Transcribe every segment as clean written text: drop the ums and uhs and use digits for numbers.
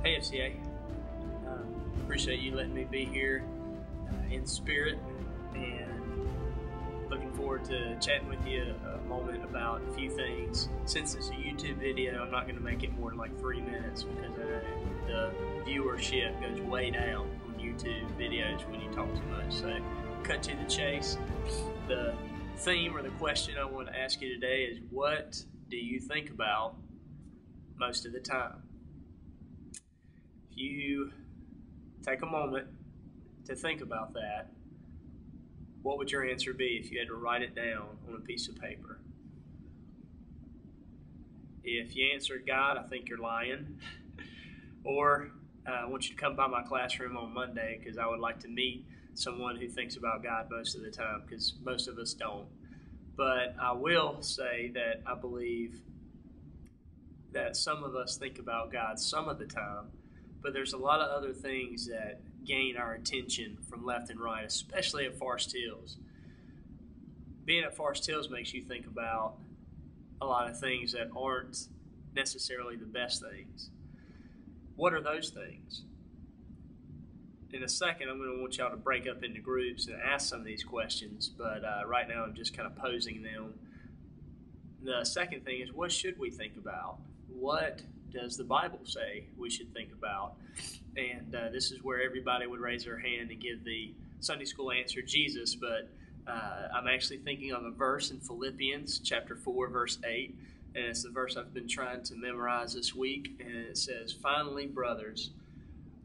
Hey FCA, appreciate you letting me be here in spirit, and looking forward to chatting with you a moment about a few things. Since it's a YouTube video, I'm not going to make it more than like 3 minutes because the viewership goes way down on YouTube videos when you talk too much. So cut to the chase. The theme or the question I want to ask you today is, what do you think about most of the time? If you take a moment to think about that, what would your answer be if you had to write it down on a piece of paper? If you answered God, I think you're lying. Or I want you to come by my classroom on Monday, because I would like to meet someone who thinks about God most of the time, because most of us don't. But I will say that I believe that some of us think about God some of the time, but there's a lot of other things that gain our attention from left and right, especially at Forest Hills. Being at Forest Hills makes you think about a lot of things that aren't necessarily the best things. What are those things? In a second, I'm going to want y'all to break up into groups and ask some of these questions, but right now I'm just kind of posing them. The second thing is, what should we think about? What does the Bible say we should think about? And this is where everybody would raise their hand and give the Sunday school answer, Jesus, but I'm actually thinking of a verse in Philippians chapter 4, verse 8, and it's the verse I've been trying to memorize this week, and it says, "Finally, brothers,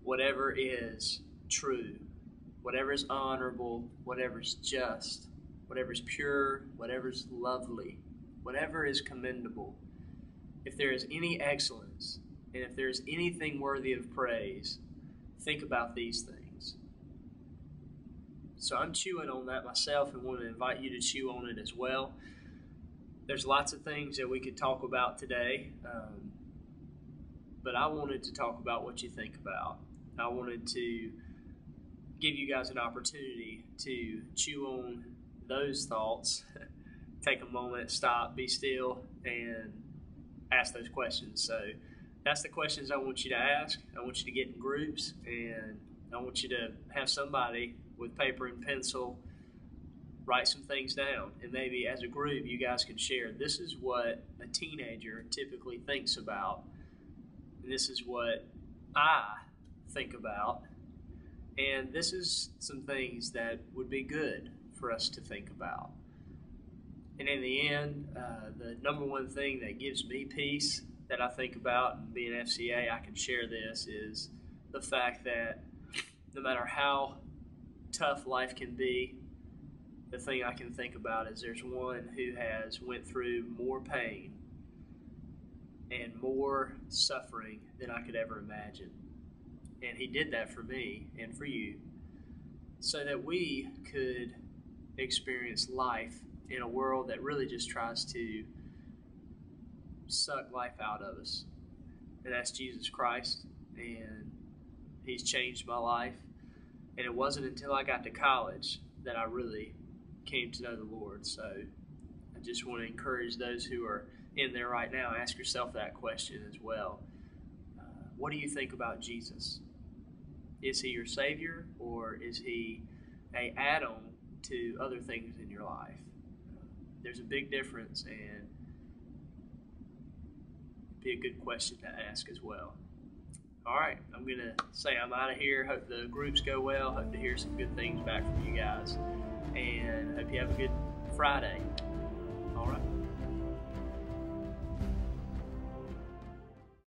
whatever is true, whatever is honorable, whatever is just, whatever is pure, whatever is lovely, whatever is commendable, if there is any excellence, and if there is anything worthy of praise, think about these things." So I'm chewing on that myself and want to invite you to chew on it as well. There's lots of things that we could talk about today, but I wanted to talk about what you think about. I wanted to give you guys an opportunity to chew on those thoughts, take a moment, stop, be still, and ask those questions. So that's the questions I want you to ask. I want you to get in groups, and I want you to have somebody with paper and pencil write some things down, and maybe as a group you guys can share, this is what a teenager typically thinks about, and this is what I think about, and this is some things that would be good for us to think about. And in the end, the number one thing that gives me peace that I think about, and being FCA, I can share this, is the fact that no matter how tough life can be, the thing I can think about is there's one who has went through more pain and more suffering than I could ever imagine. And he did that for me and for you, so that we could experience life in a world that really just tries to suck life out of us. And that's Jesus Christ, and he's changed my life. And it wasn't until I got to college that I really came to know the Lord. So I just want to encourage those who are in there right now, ask yourself that question as well. What do you think about Jesus? Is he your Savior, or is he an add-on to other things in your life? There's a big difference, and it'd be a good question to ask as well. All right, I'm going to say I'm out of here. Hope the groups go well. Hope to hear some good things back from you guys. And hope you have a good Friday.